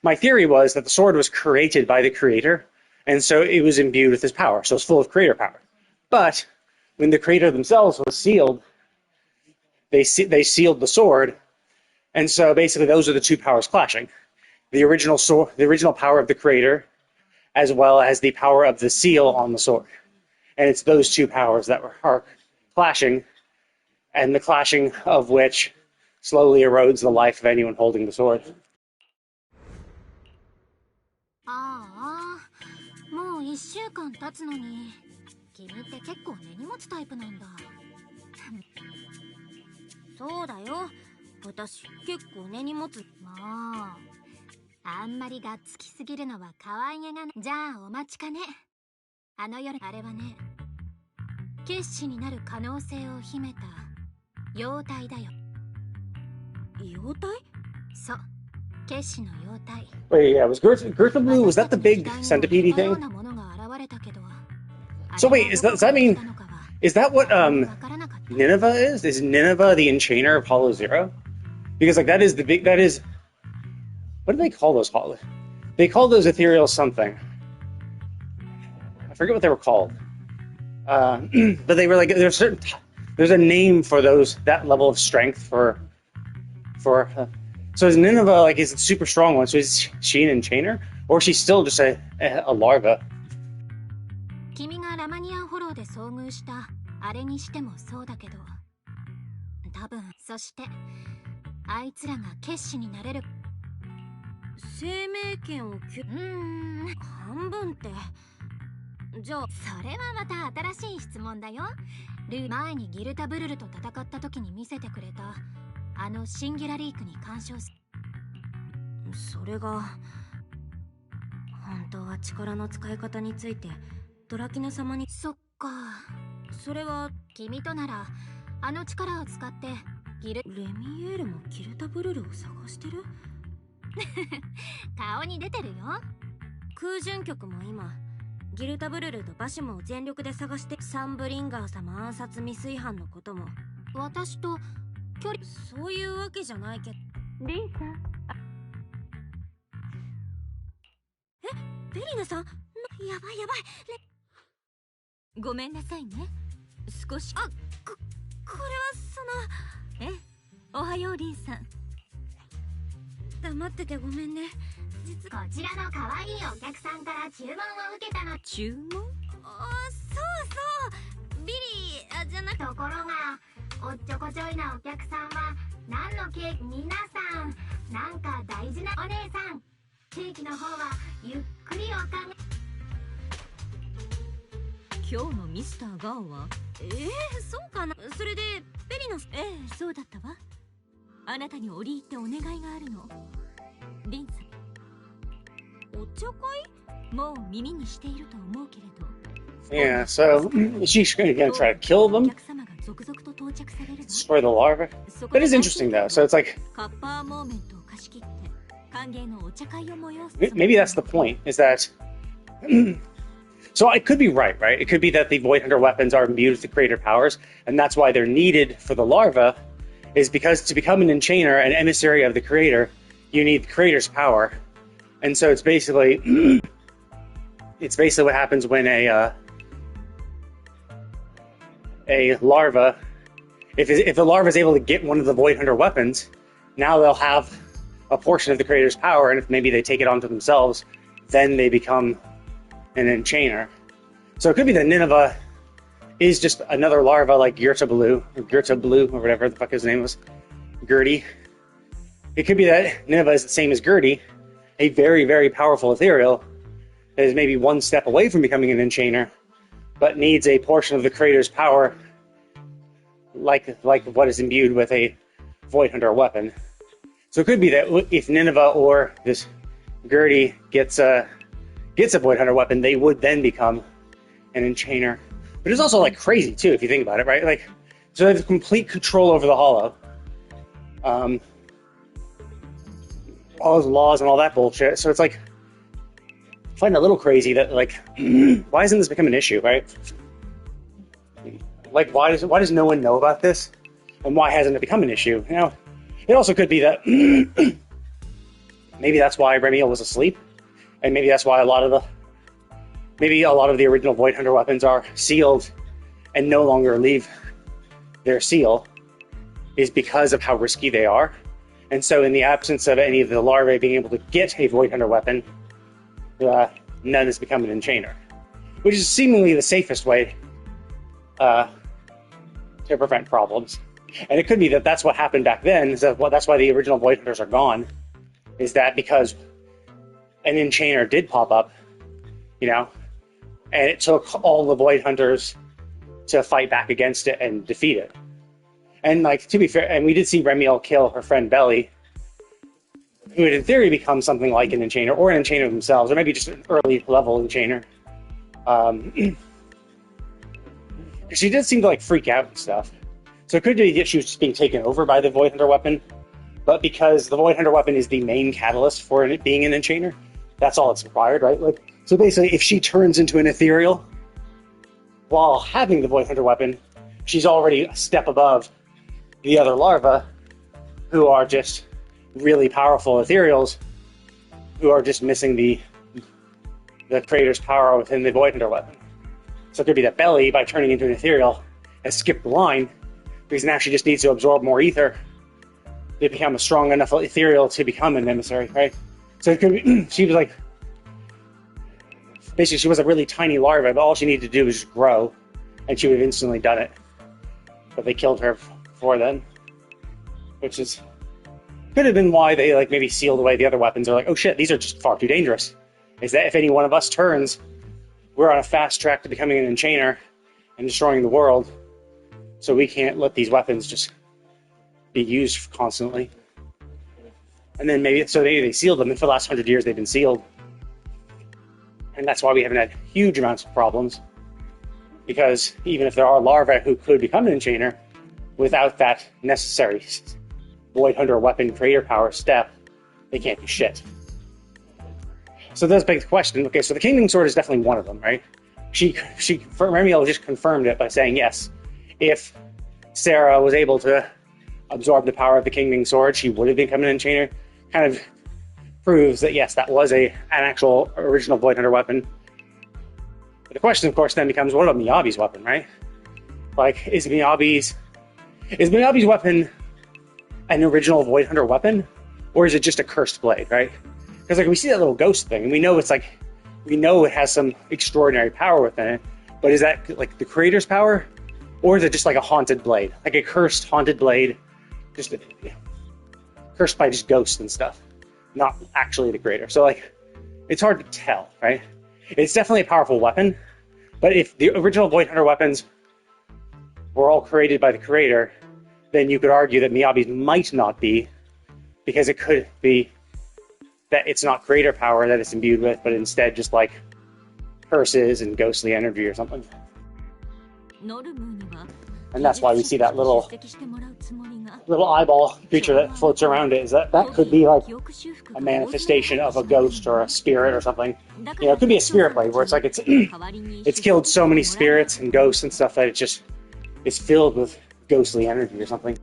D: My theory was that the sword was created by the creator. And so it was imbued with his power. So it's full of creator power. But when the creator themselves was sealed, they sealed the sword. And so basically those are the two powers clashing. The original power of the creator, as well as the power of the seal on the sword. And it's those two powers that are clashing, and the clashing of which slowly erodes the life of anyone holding the sword.
A: もう1週間経つのに君って結構根に持つタイプなんだ。
C: そうだよ、私結構根に持つ。
A: もうあんまりがっつきすぎるのは可愛げがない。じゃあお待ちかね。あの夜、あれはね、決死になる可能性を秘めた妖体だよ。
C: 妖体？
A: そう、決死の妖体。
D: Wait, yeah, was Gertha Blue, was that the big centipede thing? So wait, does that mean, is that what Nineveh is? Is Nineveh the enchainer of Hollow Zero? Because like that is, what do they call those? They call those ethereal something. I forget what they were called. But they were like, there's a name for that level of strength for so is Nineveh, like, is it super strong one? So is she an enchainer? Or is she still just a larva?
A: 君がラマニアンホローで遭遇したあれにしてもそうだけど、多分、そしてあいつらが決死になれる。
C: 生命権を半分って。じゃあ
A: それはまた新しい質問だよ。前にギルタブルルと戦った時に見せてくれたあのシンギュラリークに干渉す。
C: それが本当は力の使い方についてドラキナ様に。
A: そっか、
C: それは
A: 君とならあの力を使って
C: レミエールもギルタブルルを探してる？
A: 顔に出てるよ。
C: 空準局も今ギルタブルルとバシモを全力で探して、サンブリンガー様暗殺未遂犯のことも私と距離、そういうわけじゃないけど。
B: リンさん。
C: ベリナさん、やばいやばい。
B: ごめんなさいね。少し。
C: これは
B: ええ、おはようリンさん。
C: 黙っててごめんね。
A: こちらの可愛いお客さんから注文を受けたの。
B: 注文？
C: そうビリーじゃなくて。
A: ところがおっちょこちょいなお客さんは何のケーキ、皆さんなんか大事なお姉さん、ケーキの方はゆっくりおかげ。
B: 今日のミスターガオは？
C: そうかな。それでベリナさん。
B: そうだったわ。あなたに折り入ってお願いがあるの。リンさん。
C: お茶会？
B: もう耳にしていると思うけれど。
D: Yeah, so she's gonna try to kill them? Destroy the larva? That is interesting though, so it's like... Maybe that's the point, is that... So I could be right? It could be that the Void Hunter weapons are imbued with the creator powers, and that's why they're needed for the larva, is because to become an enchainer, an emissary of the creator, you need the creator's power. And so it's basically... it's basically what happens when a larva, if the larva is able to get one of the Void Hunter weapons, now they'll have a portion of the creator's power, and if maybe they take it onto themselves, then they become an enchainer. So it could be that Nineveh is just another larva like Gerta Blue, or whatever the fuck his name was, Gertie. It could be that Nineveh is the same as Gertie, a very, very powerful ethereal that is maybe one step away from becoming an enchainer, but needs a portion of the creator's power, like what is imbued with a Void Hunter weapon. So it could be that if Nineveh or this Gertie gets a Void Hunter weapon, they would then become an enchainer. But it's also like crazy too, if you think about it, right? Like, so they have complete control over the Hollow. All those laws and all that bullshit. So it's like, I find it a little crazy that, like, why hasn't this become an issue, right? Like, why does no one know about this? And why hasn't it become an issue? You know, it also could be that maybe that's why Remiel was asleep, and maybe that's why a lot of the original Void Hunter weapons are sealed and no longer leave their seal, is because of how risky they are. And so in the absence of any of the larvae being able to get a Void Hunter weapon, none has become an enchainer, which is seemingly the safest way to prevent problems. And it could be that that's what happened back then, is that, well, that's why the original Void Hunters are gone, is that because an enchainer did pop up, you know, and it took all the Void Hunters to fight back against it and defeat it. And, like, to be fair, and we did see Remiel kill her friend Belly, who would in theory become something like an enchainer, or an enchainer themselves, or maybe just an early level enchainer. She did seem to, like, freak out and stuff. So it could be that she was just being taken over by the Void Hunter weapon, but because the Void Hunter weapon is the main catalyst for it being an enchainer, that's all it's required, right? Like, so basically, if she turns into an ethereal while having the Void Hunter weapon, she's already a step above the other larvae, who are just really powerful ethereals, who are just missing the creator's power within the Void Hunter weapon. So it could be that Belly, by turning into an ethereal, has skipped the line, because now she just needs to absorb more ether to become a strong enough ethereal to become an emissary, right? So it could be, she was like, basically she was a really tiny larva, but all she needed to do was just grow, and she would have instantly done it. But they killed her before then, which is, could have been why they, like, maybe sealed away the other weapons. They're like, oh shit, these are just far too dangerous. Is that if any one of us turns, we're on a fast track to becoming an enchainer and destroying the world, so we can't let these weapons just be used constantly. And then maybe they sealed them, and for the last 100 years they've been sealed. And that's why we haven't had huge amounts of problems. Because even if there are larvae who could become an enchainer, without that necessary Void Hunter weapon creator power step, they can't do shit. So that's beg the question. Okay, so the Kindling Sword is definitely one of them, right? Remiel just confirmed it by saying yes. If Sarah was able to absorb the power of the Kindling Sword, she would have become an Enchainer. Kind of proves that yes, that was an actual original Void Hunter weapon. But the question, of course, then becomes, what about Miyabi's weapon, right? Like, is Miyabi's weapon an original Void Hunter weapon, or is it just a cursed blade, right? Because like we see that little ghost thing, and we know it has some extraordinary power within it, but is that like the creator's power, or is it just like a haunted blade, like a cursed haunted blade, just cursed by just ghosts and stuff, not actually the creator? So like, it's hard to tell, right? It's definitely a powerful weapon, but if the original Void Hunter weapons were all created by the creator, then you could argue that Miyabi's might not be, because it could be that it's not creator power that it's imbued with, but instead just like curses and ghostly energy or something. And that's why we see that little eyeball creature that floats around it. Is that could be like a manifestation of a ghost or a spirit or something. You know, it could be a spirit blade where it's like it's killed so many spirits and ghosts and stuff that it's filled with ghostly energy or something.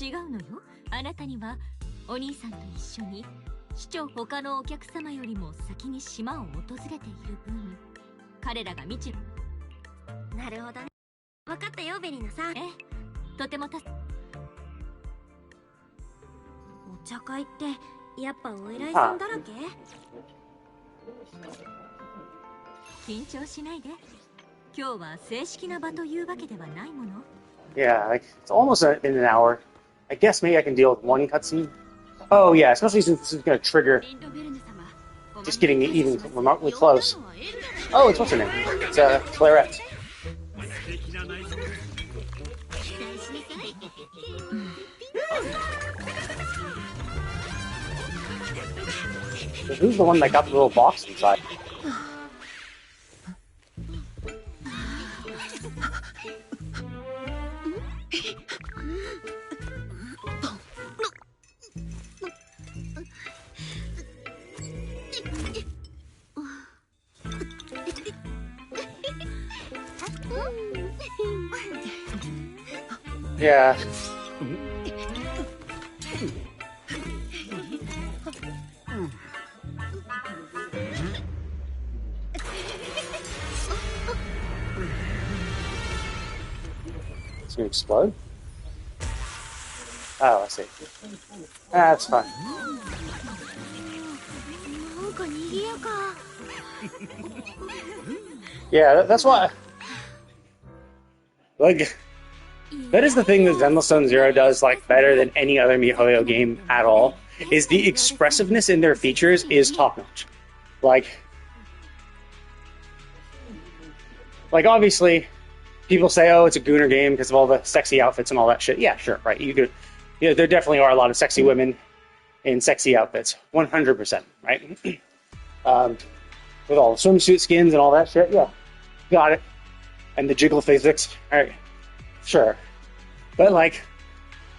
B: 違うのよ。あなたにはお兄さんと一緒に市長他のお客様よりも先に島を訪れている分、彼らが未知。
C: なるほどね。分かったよ、ベリナさん。
B: とても
C: お茶会ってやっぱお偉いさんだらけ？
B: 緊張しないで。今日は正式な場というわけではないもの。
D: Yeah, like it's almost in an hour. I guess maybe I can deal with one cutscene. Oh yeah, especially since this is going to trigger just getting even remotely close. Oh, it's what's her name? It's Clairette. So who's the one that got the little box inside? Yeah. It's gonna explode? Oh, I see. That's fine. Yeah, that's why. Like, that is the thing that Zenless Zone Zero does like better than any other MiHoYo game at all. Is the expressiveness in their features is top notch. Like obviously, people say, "Oh, it's a Gooner game because of all the sexy outfits and all that shit." Yeah, sure, right. You could, there definitely are a lot of sexy women in sexy outfits, 100%, right? With all the swimsuit skins and all that shit. Yeah, got it. And the jiggle physics, all right, sure. But like,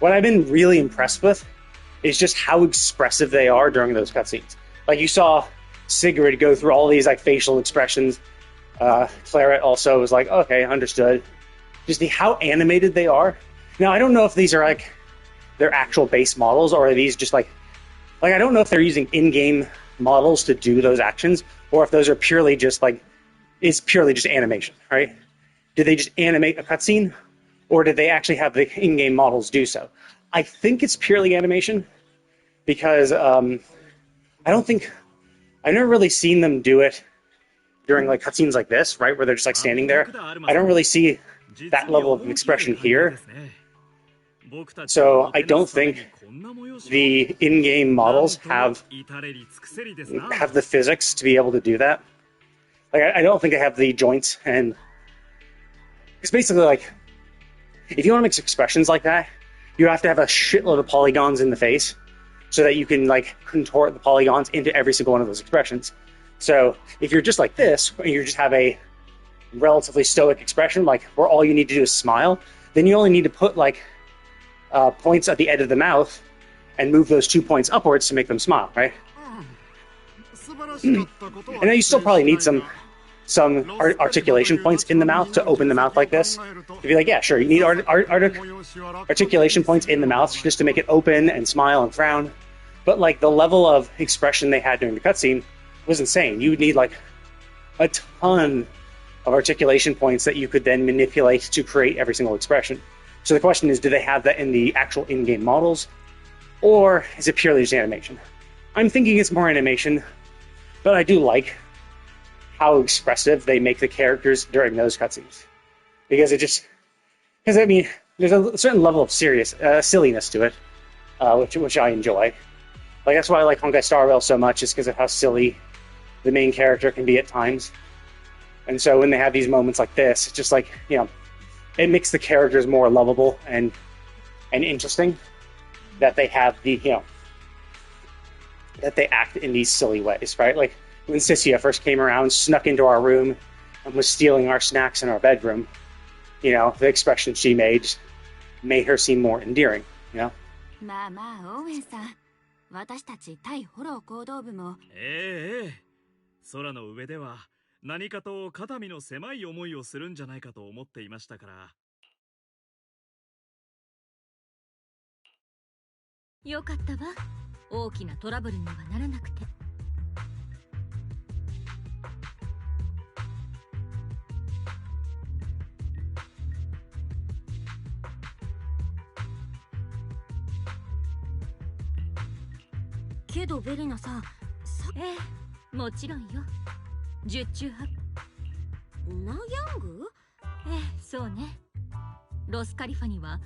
D: what I've been really impressed with is just how expressive they are during those cutscenes. Like you saw Sigrid go through all these like facial expressions. Clairette also was like, okay, understood. Just how animated they are. Now I don't know if these are like their actual base models, or are these just like I don't know if they're using in-game models to do those actions, or if those are purely just like it's purely just animation, right? Did they just animate a cutscene, or did they actually have the in-game models do so? I think it's purely animation, because I've never really seen them do it during like cutscenes like this, right, where they're just like standing there. I don't really see that level of expression here. So I don't think the in-game models have the physics to be able to do that. Like I don't think they have the joints, and it's basically like, if you want to make expressions like that, you have to have a shitload of polygons in the face so that you can like contort the polygons into every single one of those expressions. So if you're just like this, and you just have a relatively stoic expression, like where all you need to do is smile, then you only need to put like points at the end of the mouth and move those 2 points upwards to make them smile, right? And then you still probably need some articulation points in the mouth to open the mouth like this. To be like, yeah, sure, you need articulation points in the mouth just to make it open and smile and frown. But like the level of expression they had during the cutscene was insane. You would need like a ton of articulation points that you could then manipulate to create every single expression. So the question is, do they have that in the actual in-game models, or is it purely just animation? I'm thinking it's more animation, but I do like how expressive they make the characters during those cutscenes. Because I mean, there's a certain level of silliness to it, which I enjoy. Like, that's why I like Honkai Star Rail so much, is because of how silly the main character can be at times. And so when they have these moments like this, it's just like, you know, it makes the characters more lovable and interesting, that they have the, you know, that they act in these silly ways, right? Like when Cyssia first came around, snuck into our room, and was stealing our snacks in our bedroom, you know, the expression she made her seem more endearing, you know?
E: Sora 何かと肩身の狭い思いをするんじゃないかと思っていましたから。
B: よかったわ。大きなトラブルにはならなくて。
C: けどベリナさん、
B: ええ、もちろんよ。十中八。
C: ナギャング？
B: ええ、そうね。ロスカリファには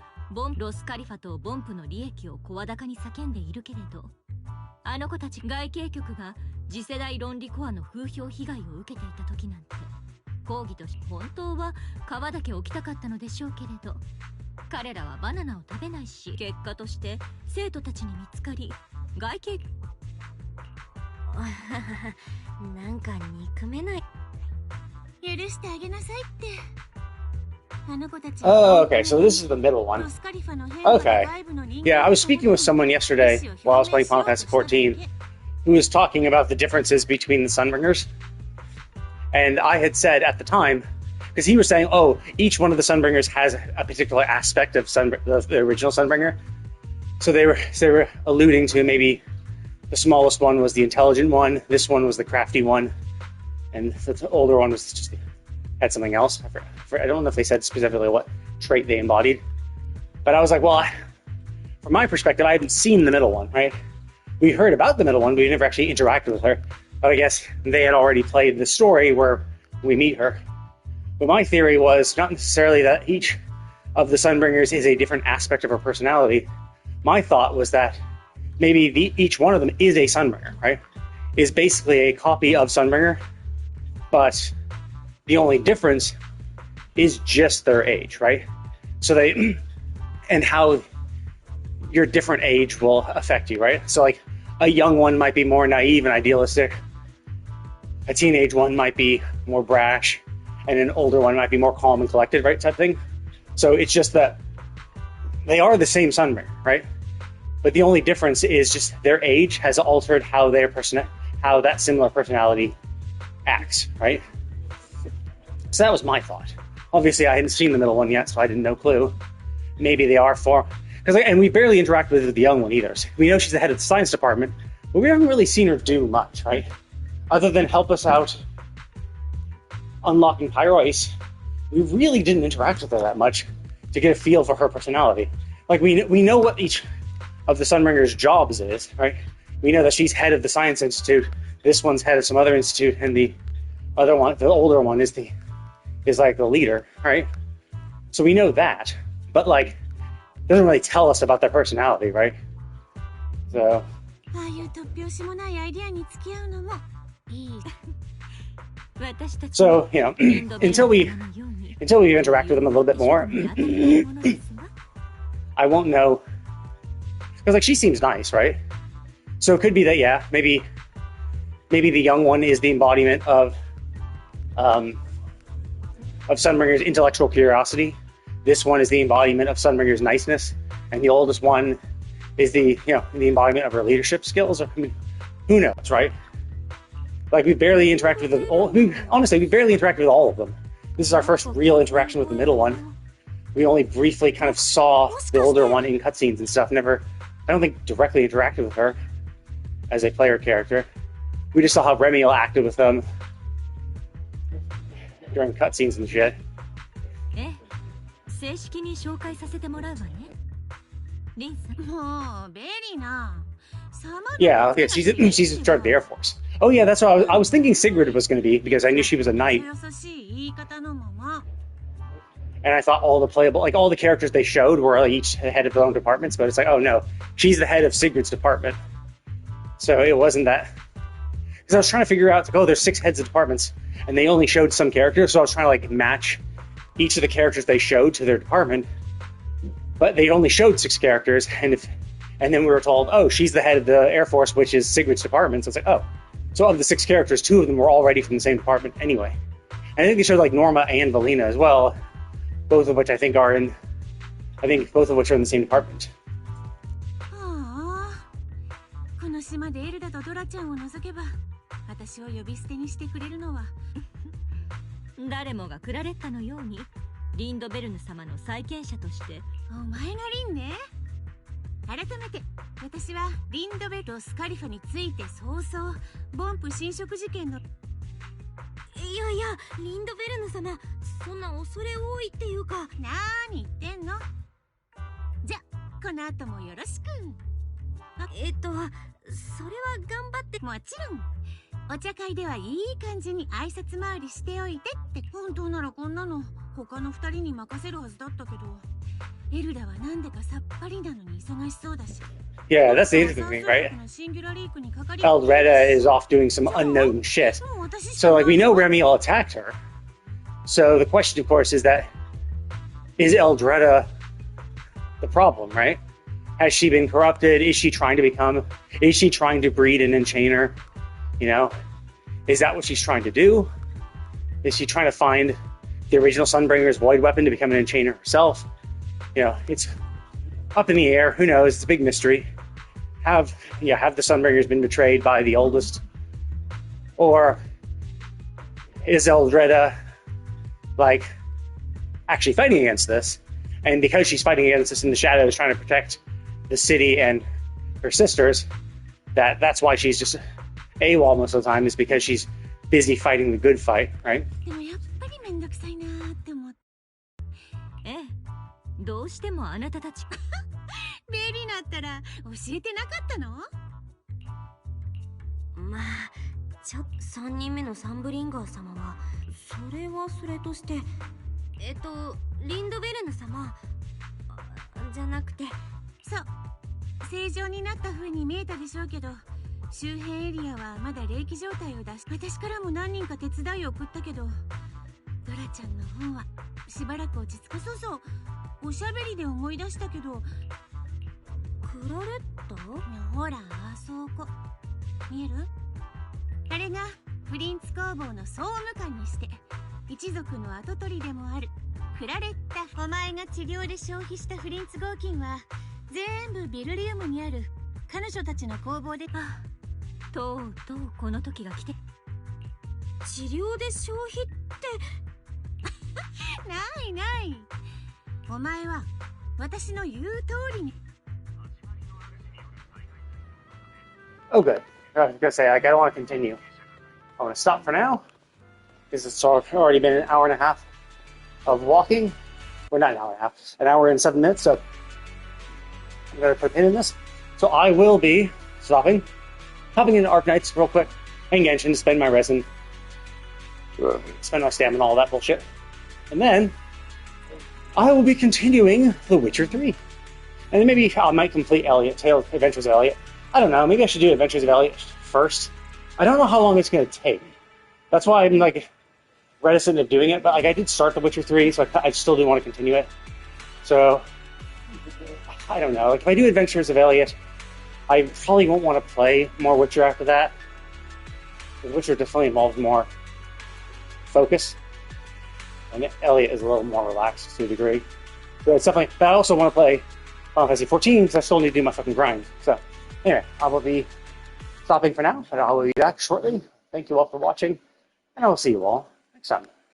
B: ロスカリファとボンプの利益を声高に叫んでいるけれど、あの子たち外形局が次世代論理コアの風評被害を受けていた時なんて、抗議として本当は皮だけ置きたかったのでしょうけれど、彼らはバナナを食べないし、結果として生徒たちに見つかり、外形
C: なんか憎めない。
A: 許してあげなさいって。
D: Oh, okay, so this is the middle one. Okay. Yeah, I was speaking with someone yesterday while I was playing Final Fantasy XIV who was talking about the differences between the Sunbringers. And I had said at the time, because he was saying, oh, each one of the Sunbringers has a particular aspect of the original Sunbringer. So they were alluding to maybe the smallest one was the intelligent one, this one was the crafty one, and the older one was just had something else. I don't know if they said specifically what trait they embodied. But I was like, well, from my perspective, I hadn't seen the middle one, right? We heard about the middle one, but we never actually interacted with her. But I guess they had already played the story where we meet her. But my theory was not necessarily that each of the Sunbringers is a different aspect of her personality. My thought was that maybe each one of them is a Sunbringer, right? Is basically a copy of Sunbringer, but the only difference is just their age, right? So and how your different age will affect you, right? So like a young one might be more naive and idealistic, a teenage one might be more brash, and an older one might be more calm and collected, right, type thing. So it's just that they are the same Sunbringer, right? But the only difference is just their age has altered how how that similar personality acts, right? So that was my thought. Obviously, I hadn't seen the middle one yet, so I didn't know clue. Maybe they are and we barely interact with the young one either. So we know she's the head of the science department, but we haven't really seen her do much, right? Other than help us out unlocking Pyro Ice, we really didn't interact with her that much to get a feel for her personality. Like, we know what each of the Sunbringers' jobs is, right? We know that she's head of the science institute, this one's head of some other institute, and the other one, the older one, is like the leader, right? So we know that, but like, it doesn't really tell us about their personality, right? So. So, you know, until we interact with them a little bit more, I won't know. Because like, she seems nice, right? So it could be that, yeah, maybe the young one is the embodiment of Sunbringer's intellectual curiosity. This one is the embodiment of Sunbringer's niceness. and the oldest one is the embodiment of her leadership skills. I mean, who knows, right? Like, we barely interact with honestly, we barely interacted with all of them. This is our first real interaction with the middle one. We only briefly kind of saw the older one in cutscenes and stuff. Never, I don't think, directly interacted with her as a player character. We just saw how Remiel acted with them during cutscenes and shit. Yeah, okay, she's in charge of the Air Force. Oh yeah, that's what I was thinking Sigrid was going to be, because I knew she was a knight. And I thought all the characters they showed were like each head of their own departments, but it's like, oh no, she's the head of Sigrid's department. So it wasn't that. Because I was trying to figure out, there's 6 heads of departments, and they only showed some characters, so I was trying to like match each of the characters they showed to their department. But they only showed 6 characters, and then we were told, oh, she's the head of the Air Force, which is Sigrid's department. So it's like, oh. So of the 6 characters, 2 of them were already from the same department anyway. And I think they showed like Norma and Valina as well, both of which are in the same department. Yeah, that's the interesting thing, right? Eldreda is off doing some unknown shit. So, like, we know Remiel attacked her. So the question, of course, is Eldreda the problem, right? Has she been corrupted? Is she trying to breed an enchainer? Is that what she's trying to do? Is she trying to find the original Sunbringer's void weapon to become an enchainer herself? It's up in the air. Who knows? It's a big mystery. Have the Sunbringers been betrayed by the oldest? Or is Eldreda, like, actually fighting against this? And because she's fighting against this in the shadows, trying to protect the city and her sisters, that's why she's just AWOL most of the time, is because she's busy fighting the good fight, right? Oh, good. I was gonna say, I don't want to continue. I want to stop for now, because it's already been an hour and a half of walking. Well, not an hour and a half, an hour and 7 minutes, so I'm going to put a pin in this. So I will be stopping, hopping into Arknights real quick, and Genshin to spend my resin, spend my stamina, all that bullshit. And then I will be continuing The Witcher 3. And then maybe I might complete Adventures of Elliot. I don't know, maybe I should do Adventures of Elliot first. I don't know how long it's going to take. That's why I'm, like, reticent to doing it, but, like, I did start The Witcher 3, so I still do want to continue it. So, I don't know. Like, if I do Adventures of Elliot, I probably won't want to play more Witcher after that. The Witcher definitely involves more focus, and Elliot is a little more relaxed to a degree. So it's definitely, but I also want to play Final Fantasy 14 because I still need to do my fucking grind. So, anyway, I will be stopping for now, but I will be back shortly. Thank you all for watching, and I will see you all next time.